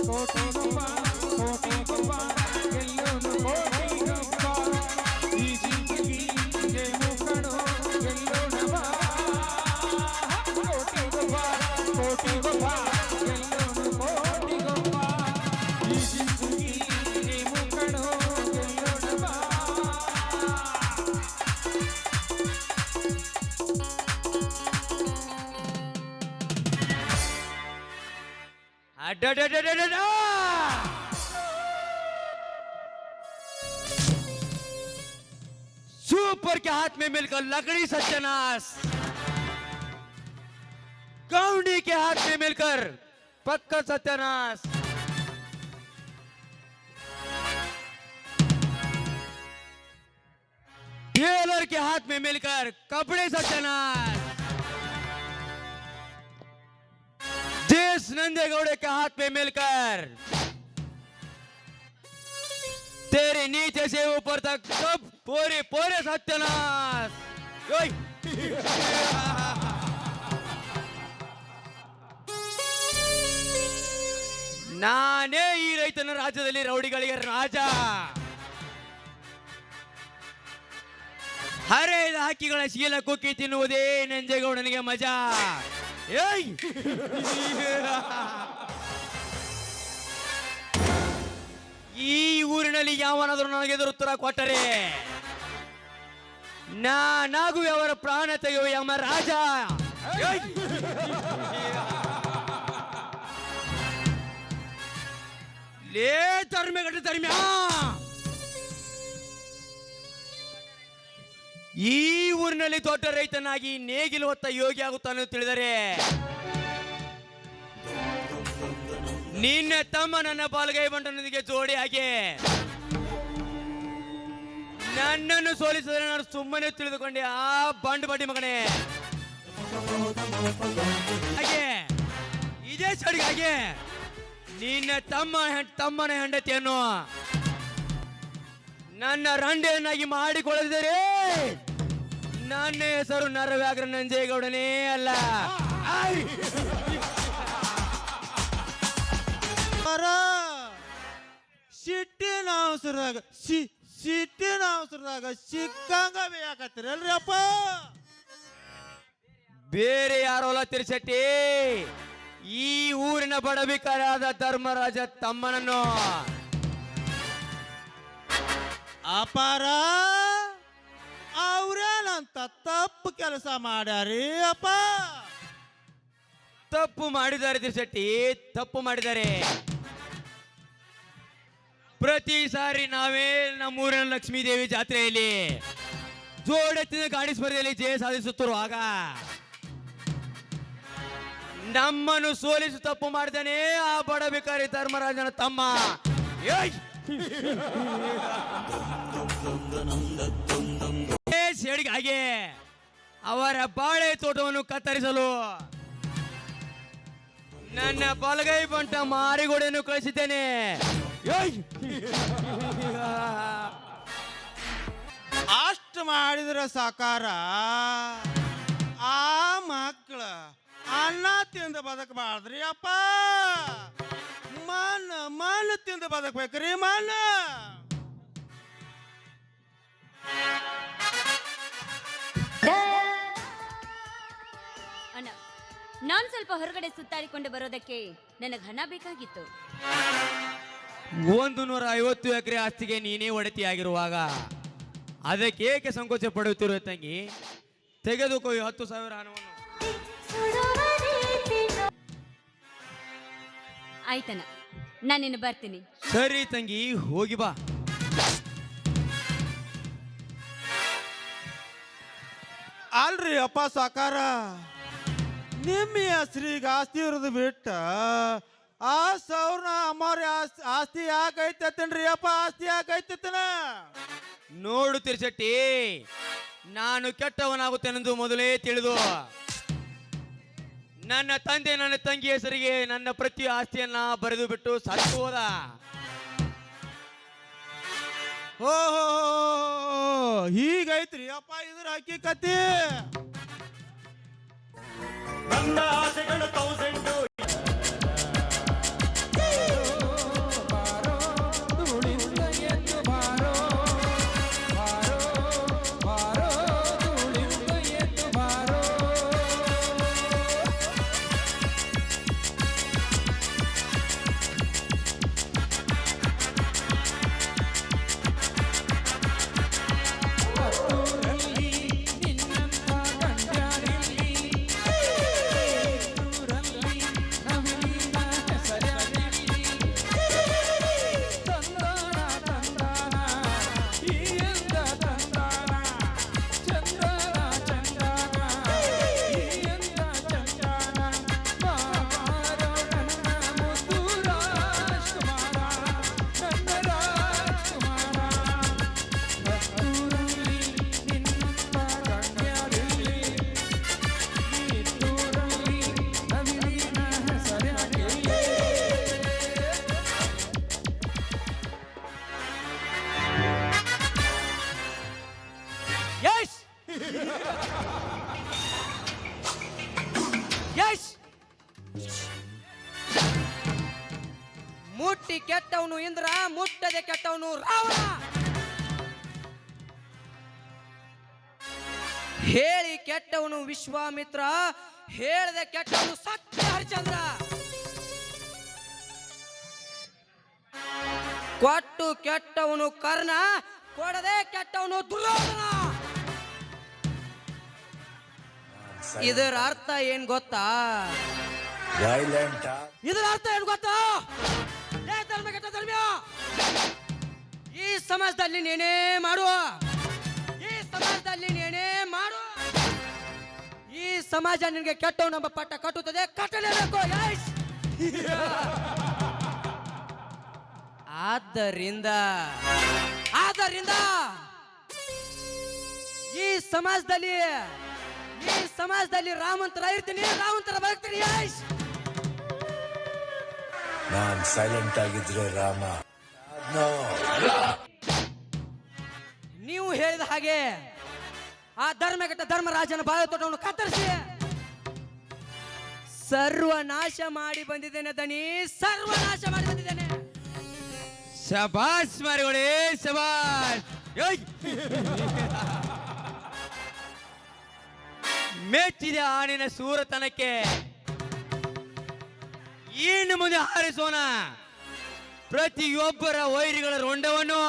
ಕೋಟಿ ಗೊಬ್ಬ ಕೋಟಿ ಗೊಬ್ಬ ಎಲ್ಲೋನು ಕೋಟಿ ಗೊಬ್ಬ ಈ ಜಿಂದಗಿ ಜೇನು ಕಣೋ ಎಲ್ಲೋನ ಬಾ ಕೋಟಿ ಗೊಬ್ಬ ಎಲ್ಲೋನು ಕೋಟಿ ಗೊಬ್ಬ ಈ ಜಿಂದಗಿ ಜೇನು ಕಣೋ ಎಲ್ಲೋನ ಬಾ सुपर के हाथ में मिलकर लकड़ी सत्यानाश, गौंडी के हाथ में मिलकर पक्का सत्यानाश, टेलर के हाथ में मिलकर कपड़े सत्यानाश, देश नंदेगौड़े के हाथ में मिलकर तेरे नीचे से ऊपर तक सब पूरे पूरे सत्यानाश। ನಾನೇ ಈ ರೈತನ ರಾಜ್ಯದಲ್ಲಿ ರೌಡಿಗಳಿಗೆ ರಾಜ. ಹರೆಯದ ಹಕ್ಕಿಗಳ ಶೀಲ ಕುಕ್ಕಿ ತಿನ್ನುವುದೇ ನಂಜೇಗೌಡನಿಗೆ ಮಜಾ. ಏಯ್ ಈ ಊರಿನಲ್ಲಿ ಯಾವನಾದರೂ ನನಗೆ ಎದುರು ಉತ್ತರ ಕೊಟ್ಟರೆ ನಾನಾಗುವೆ ಅವರ ಪ್ರಾಣ ತೆಗೆಯುವ ಯಮ ರಾಜ. ಲೇ ತರ್ಮೆಗಟ್ಟ ತರ್ಮ್ಯಾ, ಈ ಊರಿನಲ್ಲಿ ದೊಡ್ಡ ರೈತನಾಗಿ ನೇಗಿಲು ಹೊತ್ತ ಯೋಗಿ ಆಗುತ್ತಾನೆ ತಿಳಿದರೆ ನಿನ್ನ ತಮ್ಮ ನನ್ನ ಬಾಲಗೈ ಬಂಟನೊಂದಿಗೆ ಜೋಡಿ ಹಾಗೆ ನನ್ನನ್ನು ಸೋಲಿಸಿದರೆ ನಾನು ಸುಮ್ಮನೆ ತಿಳಿದುಕೊಂಡೆ. ಆ ಬಂಡ್ ಬಡ್ಡಿ ಮಗನೇ, ಹಾಗೆ ಇದೇ ಚಡಿಗೆ ಹಾಗೆ ನಿನ್ನ ತಮ್ಮನ ಹೆಂಡತಿಯನ್ನು ನನ್ನ ರಂಡೆಯನ್ನಾಗಿ ಮಾಡಿಕೊಳ್ಳದಿದ್ದರೆ ನನ್ನ ಹೆಸರು ನರವ್ಯಾಘ್ರ ನಂಜೇಗೌಡನೇ ಅಲ್ಲ. ಸಿಟ್ಟಿನ ಅವಸರದಾಗ ಸಿಕ್ಕಂಗ ಬೇಕತ್ತಿರಲ್ರಿ ಅಪ್ಪ. ಬೇರೆ ಯಾರೋಲ್ಲ ತಿರ್ಸಟ್ಟಿ, ಈ ಊರಿನ ಬಡಬಿಕಾರಾದ ಧರ್ಮರಾಜ ತಮ್ಮನನ್ನು. ಅಪಾರ ಅವ್ರೇನಂತ ತಪ್ಪು ಕೆಲಸ ಮಾಡ್ಯಾರಿ ಅಪ್ಪ? ತಪ್ಪು ಮಾಡಿದ್ದಾರೆ ತಿರ್ಸಟ್ಟಿ, ತಪ್ಪು ಮಾಡಿದ್ದಾರೆ. ಪ್ರತಿ ಸಾರಿ ನಾವೇ ನಮ್ಮೂರಿನ ಲಕ್ಷ್ಮೀದೇವಿ ಜಾತ್ರೆಯಲ್ಲಿ ಜೋಡೆತ್ತಿನ ಗಾಡಿ ಸ್ಪರ್ಧೆಯಲ್ಲಿ ಜಯ ಸಾಧಿಸುತ್ತಿರುವಾಗ ನಮ್ಮನ್ನು ಸೋಲಿಸಿ ತಪ್ಪು ಮಾಡಿದ್ದಾನೆ ಆ ಬಡ ಭಿಕಾರಿ ಧರ್ಮರಾಜನ ತಮ್ಮ. ಹಾಗೆ ಅವರ ಬಾಳೆ ತೋಟವನ್ನು ಕತ್ತರಿಸಲು ನನ್ನ ಬಲಗೈ ಬಂಟ ಮಾರಿಗೋಡೆಯನ್ನು ಕಳಿಸಿದ್ದೇನೆ. ಅಷ್ಟು ಮಾಡಿದ್ರ ಸಾಕಾರ ಆ ಮಕ್ಕಳ ಅನ್ನ ತಿಂದು ಬದುಕಬಾರ್ದ್ರಿ ಅಪ್ಪ. ಮಣ್ಣು ತಿಂದು ಬದುಕ್ಬೇಕ್ರಿ ಮಣ್ಣು. ಅಣ್ಣ, ನಾನ್ ಸ್ವಲ್ಪ ಹೊರಗಡೆ ಸುತ್ತಾಡಿಕೊಂಡು ಬರೋದಕ್ಕೆ ನನಗೆ ಹಣ ಬೇಕಾಗಿತ್ತು. 150 ಎಕರೆ ಆಸ್ತಿಗೆ ನೀನೇ ಒಡೆತಿಯಾಗಿರುವಾಗ ಅದಕ್ಕೆ ಏಕೆ ಸಂಕೋಚ ಪಡುತ್ತಿರುವ ತಂಗಿ? ತೆಗೆದುಕೋ 10,000 ಹಣವನ್ನು. ಆಯ್ತಣ್ಣ, ನಾನಿನ್ನು ಬರ್ತೀನಿ. ಸರಿ ತಂಗಿ, ಹೋಗಿ ಬಾ. ಅಲ್ರಿ ಅಪ್ಪ ಸಾಕಾರ, ನಿಮ್ಮ ಹೆಸ್ರಿಗೆ ಆಸ್ತಿ ಇರೋದು ಬಿಟ್ಟ ಆ ಸೌರ್ನ ಅಮ್ಮವ್ರ ಆಸ್ತಿ ಯಾಕೈತೇನ್ರಿ ಅಪ್ಪ? ಆಸ್ತಿ ಯಾಕೈತನ ನೋಡು ತಿರ್ಸಟ್ಟಿ, ನಾನು ಕೆಟ್ಟವನಾಗುತ್ತೇನೆಂದು ಮೊದಲೇ ತಿಳಿದು ನನ್ನ ತಂದೆ ನನ್ನ ತಂಗಿ ಹೆಸರಿಗೆ ನನ್ನ ಪ್ರತಿ ಆಸ್ತಿಯನ್ನ ಬರೆದು ಬಿಟ್ಟು ಸತ್ತು ಹೋದ. ಓಹೋ, ಹೀಗೈತ್ರಿ ಅಪ್ಪ ಇದ್ರ ಹಕ್ಕಿಕತಿ. ನನ್ನ ಆಸೆಗಳು 1000 ಮುಟ್ಟಿ ಕೆಟ್ಟವನು ಇಂದ್ರ, ಮುಟ್ಟದೆ ಕೆಟ್ಟವನು ರಾವಣ. ಹೇಳಿ ಕೆಟ್ಟವನು ವಿಶ್ವಾಮಿತ್ರ, ಹೇಳದೆ ಕೆಟ್ಟವನು ಸತ್ಯ ಹರಿಶ್ಚಂದ್ರ. ಕೊಟ್ಟು ಕೆಟ್ಟವನು ಕರ್ಣ, ಕೊಡದೆ ಕೆಟ್ಟವನು ದುರ್ಯೋಧನ. ಇದರ ಅರ್ಥ ಏನ್ ಗೊತ್ತಾ? ಇದರ ಅರ್ಥ ಏನ್ ಗೊತ್ತಾ? ಧರ್ಮ ಕೆಟ್ಟ ಧರ್ಮ. ಈ ಸಮಾಜದಲ್ಲಿ ನೀನೇ ಮಾಡುವ, ಈ ಸಮಾಜದಲ್ಲಿ ನೀನೇ ಮಾಡು. ಈ ಸಮಾಜ ನಿನಗೆ ಕೆಟ್ಟವು ನಮ್ಮ ಪಟ್ಟ ಕಟ್ಟುತ್ತದೆ, ಕಟ್ಟಲೇಬೇಕು. ಆದ್ದರಿಂದ ಈ ಸಮಾಜದಲ್ಲಿ ರಾಮಂತರ ಇರ್ತೀನಿ, ರಾಮಂತರ ಬರ್ತೀನಿ. ನಾನ್ ಸೈಲೆಂಟ್ ಆಗಿದ್ರೆ ರಾಮ. ನೀವು ಹೇಳಿದ ಹಾಗೆ ಆ ಧರ್ಮಘಟ್ಟ ಧರ್ಮರಾಜನ ಬಾಯತೋಟವನ್ನು ಕತ್ತರಿಸಿ ಸರ್ವನಾಶ ಮಾಡಿ ಬಂದಿದ್ದೇನೆ ದನಿ, ಸರ್ವನಾಶ ಮಾಡಿ ಬಂದಿದ್ದೇನೆ. ಶಬಾಷ್ ಮಾರಿಗಳೇ, ಶಬಾಷ್. ಮೆಚ್ಚಿದ ಆಣಿನ ಸೂರತನಕ್ಕೆ ಇನ್ನು ಮುಂದೆ ಹಾರಿಸೋಣ ಪ್ರತಿಯೊಬ್ಬರ ವೈರಿಗಳ ರುಂಡವನ್ನು.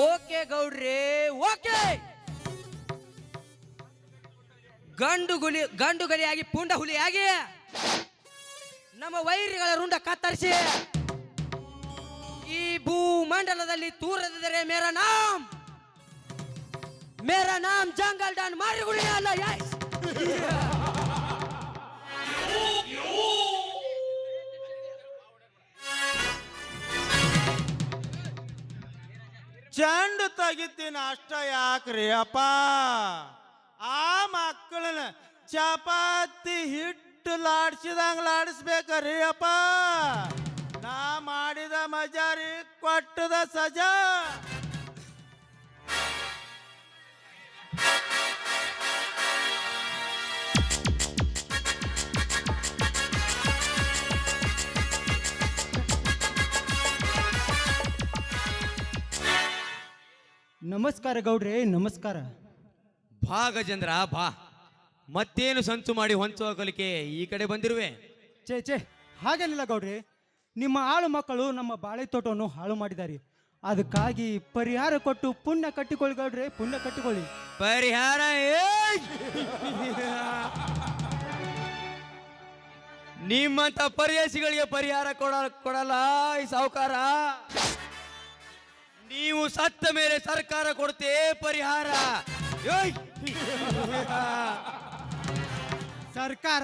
ಓಕೆ ಗೌಡ್ರೆ, ಓಕೆ. ಗಂಡು ಗಲಿಯಾಗಿ ಪುಂಡ ಹುಲಿಯಾಗಿ ನಮ್ಮ ವೈರಿಗಳ ರುಂಡ ಕತ್ತರಿಸಿ ಈ ಭೂಮಂಡಲದಲ್ಲಿ ತೂರದಿದ್ದರೆ ಮೇರಾ ನಾಮ್ ಜಂಗಲ್ ಡಾನ್ ಮಾರಿಗುಳಿ ಅಲ್ಲ. ಚೆಂಡು ತೆಗಿತೀನಿ ಅಷ್ಟ ಯಾಕ್ರಿ ಅಪ್ಪ? ಆ ಮಕ್ಕಳನ್ನ ಚಪಾತಿ ಹಿಟ್ಟು ಲಾಡ್ಸಿದಂಗ ಲಾಡಿಸ್ಬೇಕ್ರಿ ಅಪ್ಪ. ನಾ ಮಾಡಿದ ಮಜಾರಿ ಕೊಟ್ಟದ ಸಜಾ. ನಮಸ್ಕಾರ ಗೌಡ್ರೆ, ನಮಸ್ಕಾರ. ಬಾ ಗಜೇಂದ್ರ ಬಾ. ಮತ್ತೇನು ಸಂಚು ಮಾಡಿ ಹೊಂಚುವ ಕಲಿಕೆ ಈ ಕಡೆ ಬಂದಿರುವೆ? ಛೇ ಹಾಗೇನಿಲ್ಲ ಗೌಡ್ರೆ, ನಿಮ್ಮ ಆಳು ಮಕ್ಕಳು ನಮ್ಮ ಬಾಳೆ ತೋಟವನ್ನು ಹಾಳು ಮಾಡಿದ್ದಾರೆ. ಅದಕ್ಕಾಗಿ ಪರಿಹಾರ ಕೊಟ್ಟು ಪುಣ್ಯ ಕಟ್ಟಿಕೊಳ್ಳಿ ಗೌಡ್ರೆ, ಪುಣ್ಯ ಕಟ್ಟಿಕೊಳ್ಳಿ. ಪರಿಹಾರ ನಿಮ್ಮಂತ ಪರ್ಯಾಸಿಗಳಿಗೆ ಪರಿಹಾರ ಕೊಡಲ್ಲ ಈ ಸಾಹುಕಾರ. ನೀವು ಸತ್ತ ಮೇಲೆ ಸರ್ಕಾರ ಕೊಡುತ್ತೆ ಪರಿಹಾರ. ಸರ್ಕಾರ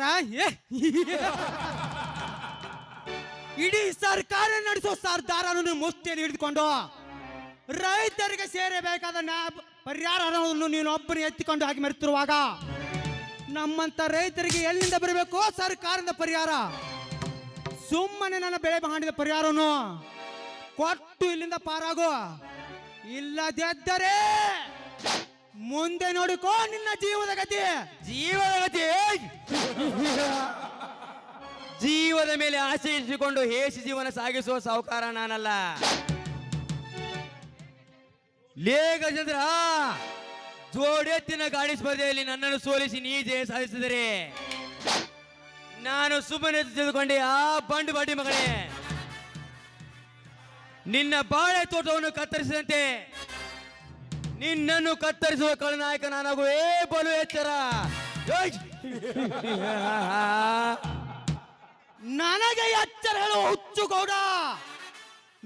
ಇಡೀ ಸರ್ಕಾರ ನಡೆಸೋ ಸರ್ದಾರನನ್ನು ಮುಸ್ತಿಯಲ್ಲಿ ಹಿಡಿದುಕೊಂಡು ರೈತರಿಗೆ ಸೇರಬೇಕಾದ ಪರಿಹಾರವನ್ನು ನೀನು ಒಬ್ಬನೇ ಎತ್ತಿಕೊಂಡು ಹಾಕಿ ಮೆರೆತಿರುವಾಗ ನಮ್ಮಂತ ರೈತರಿಗೆ ಎಲ್ಲಿಂದ ಬರಬೇಕು ಸರ್ಕಾರದ ಪರಿಹಾರ? ಸುಮ್ಮನೆ ನನ್ನ ಬೆಳೆ ಮಾಡಿದ ಪರಿಹಾರವನ್ನು ಕೊಟ್ಟು ಇಲ್ಲಿಂದ ಪಾರಾಗು. ಇಲ್ಲದಿದ್ದರೆ ಮುಂದೆ ನೋಡಿಕೋ ನಿನ್ನ ಜೀವದ ಗತಿ. ಜೀವದ ಮೇಲೆ ಆಸೆ ಇರಿಸಿಕೊಂಡು ಹೇಸಿ ಜೀವನ ಸಾಗಿಸುವ ಸಾಹುಕಾರ ನಾನಲ್ಲ. ಲೇ ಗಜೇಂದ್ರ, ಜೋಡೆತ್ತಿನ ಗಾಡಿ ಸ್ಪರ್ಧೆಯಲ್ಲಿ ನನ್ನನ್ನು ಸೋಲಿಸಿ ನೀ ಜಯ ಸಾಧಿಸಿದರೆ ನಾನು ಸುಮ್ಮನೆ ತಿಳಿದುಕೊಂಡೆ. ಆ ಬಂಡು ಬಾಡಿ ಮಗಳೇ, ನಿನ್ನ ಬಾಳೆ ತೋಟವನ್ನು ಕತ್ತರಿಸಿದಂತೆ ನಿನ್ನನ್ನು ಕತ್ತರಿಸುವ ಖಳನಾಯಕ ನಾನಾಗುವೆ. ಬಲು ಎಚ್ಚರ. ನನಗೆ ಎಚ್ಚರ ಹೇಳು ಹುಚ್ಚು ಗೌಡ.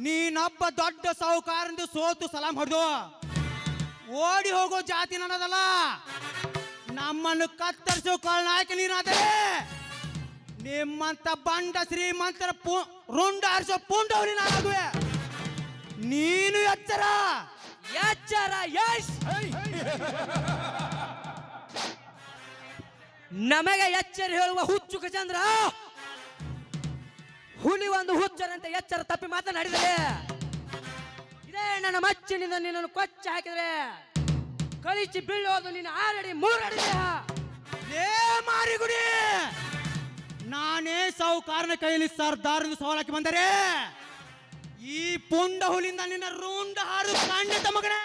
ನೀನೊಬ್ಬ ದೊಡ್ಡ ಸಾಹುಕಾರಂದು ಸೋತು ಸಲಾಂ ಹೊಡೆದು ಓಡಿ ಹೋಗೋ ಜಾತಿ ನನ್ನದಲ್ಲ. ನಮ್ಮನ್ನು ಕತ್ತರಿಸೋ ಖಳನಾಯಕ ನೀನಾದರೆ ನಿಮ್ಮಂತ ಬಂಡ ಶ್ರೀಮಂತರ ರುಂಡ ಹರಿಸೋ ಪುಂಡವನಿ ನಾನಾಗುವೆ. ನೀನು ಎಚ್ಚರ ಎಚ್ಚರ. ಯಶ್ ನಮಗೆ ಎಚ್ಚರ ಹೇಳುವ ಹುಚ್ಚು ಗಜೇಂದ್ರ. ಹುಲಿ ಒಂದು ಹುಚ್ಚರಂತೆ ಎಚ್ಚರ ತಪ್ಪಿ ಮಾತನಾಡಿದರೆ ಇದೇ ನನ್ನ ಮಚ್ಚಿನಿಂದ ನಿನ್ನನ್ನು ಕೊಚ್ಚ ಹಾಕಿದರೆ ಕಳಿಸಿ ಬೀಳೋದು ನಿನ್ನ 6 ಅಡಿ 3 ಅಡಿ ದೇಹ. ಲೇ ಮಾರಿಗುಡಿ, ನಾನೇ ಸಾಹುಕಾರನ ಕೈಯಲ್ಲಿ ಸರ್ದಾರನ ಸವಾಲಕ್ಕೆ ಬಂದರೆ ಈ ಪುಂಡ ಹುಲಿಂದ ನಿನ್ನ ರುಂಡ ಹಾರು ಖಂಡಿತ ಮಗನೇ.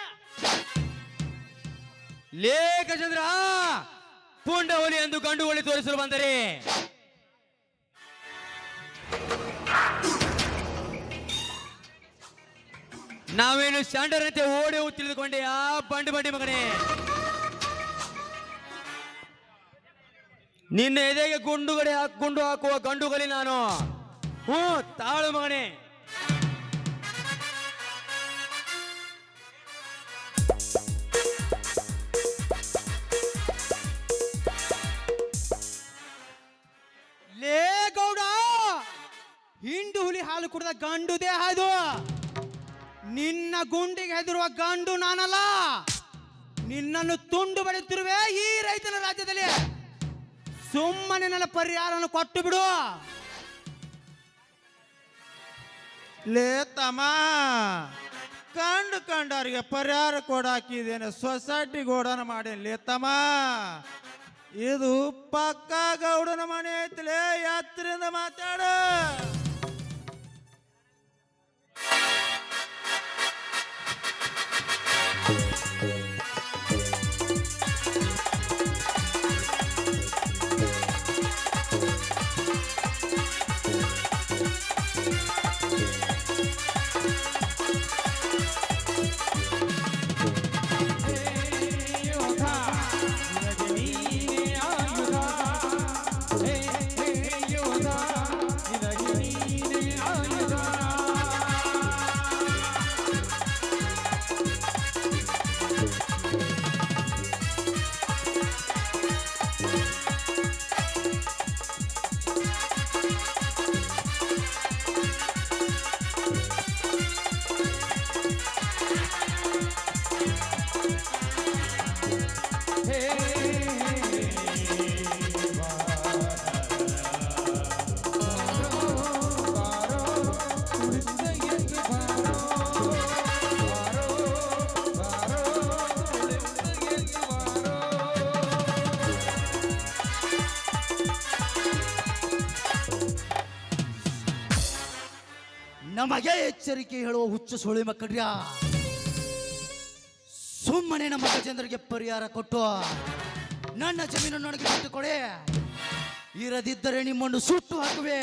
ಲೇ ಗಜೇಂದ್ರ, ಪುಂಡ ಹುಲಿ ಎಂದು ಗಂಡು ಹುಲಿ ತೋರಿಸಲು ಬಂದರೆ ನಾವೇನು ಸ್ಟ್ಯಾಂಡರ್ನಂತೆ ಓಡಿ ತಿಳಿದುಕೊಂಡೆ ಆ ಬಂಡಿ ಮಗನೇ. ನಿನ್ನ ಎದೆಗೆ ಗುಂಡು ಹಾಕುವ ಗಂಡುಗಲಿ ನಾನು. ತಾಳು ಮಗನೇ. ಲೇ ಗೌಡ, ಹಿಂಡು ಹುಲಿ ಹಾಲು ಕುಡಿದ ಗಂಡು ದೇಹ ಇದು. ನಿನ್ನ ಗುಂಡಿಗೆ ಹೆದರುವ ಗಂಡು ನಾನಲ್ಲ. ನಿನ್ನನ್ನು ತುಂಡು ಬಡಿತಿರುವೆ ಈ ರೈತನ ರಾಜ್ಯದಲ್ಲಿ. ಸುಮ್ಮನೆ ನನ್ನ ಪರಿಹಾರವನ್ನು ಕೊಟ್ಟು ಬಿಡು. ಲೇ ತಮ್ಮ, ಕಂಡವರಿಗೆ ಪರಿಹಾರ ಕೊಡಾಕಿದ್ದೇನೆ, ಸೊಸೈಟಿ ಗೋಡನ ಮಾಡೇನಿ. ಲೇ ತಮ್ಮ, ಇದು ಪಕ್ಕ ಗೌಡನ ಮನೆ ಐತಿಲೇ, ಎತ್ತರಿಂದ ಮಾತಾಡು. ನಮಗೆ ಎಚ್ಚರಿಕೆ ಹೇಳುವ ಹುಚ್ಚು ಸುಳಿ ಮಕ್ಕಳ್ಯ, ಸುಮ್ಮನೆ ನಮ್ಮ ಗಜೇಂದ್ರಗೆ ಪರಿಹಾರ ಕೊಟ್ಟು ನನ್ನ ಜಮೀನನ್ನು ನನಗೆ ಬಿಟ್ಟು ಕೊಡೆ. ಇರದಿದ್ದರೆ ನಿಮ್ಮನ್ನು ಸುಟ್ಟು ಹಾಕುವೆ.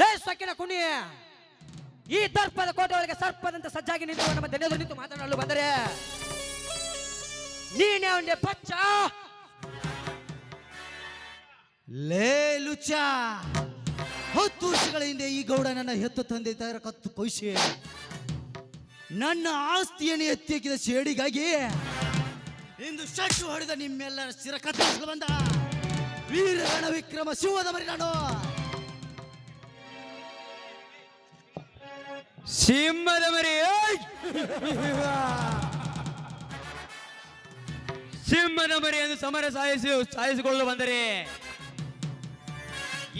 ಲೇ ಸೊಕ್ಕಿನ ಕುಣಿ, ಈ ದರ್ಪದ ಕೋಟೆ ಒಳಗೆ ಸರ್ಪದಂತೆ ಸಜ್ಜಾಗಿ ನಿಂತು ನಮ್ಮ ದೆನೆದು ನಿಂತು ಮಾತನಾಡಲು ಬಂದರೆ ನೀನೇ ಅವನೇ ಬಚ್ಚ. ಲೇ ಲುಚ್ಚ, 10 ವರ್ಷಗಳ ಹಿಂದೆ ಈ ಗೌಡ ನನ್ನ ಹೆತ್ತು ತಂದೆ ತಾಯರ ಕತ್ತು ಕೊಯ್ಸಿ ನನ್ನ ಆಸ್ತಿಯನ್ನು ಎತ್ತಿ ಹಾಕಿದ ಸೇಡಿಗಾಗಿ ಇಂದು ಶಟ್ಟು ಹೊಡೆದ ನಿಮ್ಮೆಲ್ಲರ ಶಿರ ಕತ್ತರಿಸಲು ಬಂದ ವೀರಗಣ ವಿಕ್ರಮ ಶಿವದ ಮರಿ ನಾನು. ಸಿಂಹದ ಮರಿ, ಸಿಂಹದ ಮರಿ ಎಂದು ಸಮರ ಸಾಯಿಸಿಕೊಳ್ಳಲು ಬಂದರೆ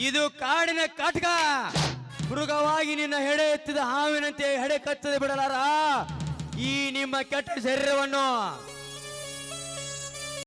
ಇದು ಕಾಡಿನ ಕಾಟಕ. ಮೃಗವಾಗಿ ನಿನ್ನ ಹೆಡೆ ಎತ್ತಿದ ಹಾವಿನಂತೆ ಹೆಡೆ ಕಚ್ಚದೆ ಬಿಡಲಾರ ಈ ನಿಮ್ಮ ಕೆಟ್ಟ ಶರೀರವನ್ನು.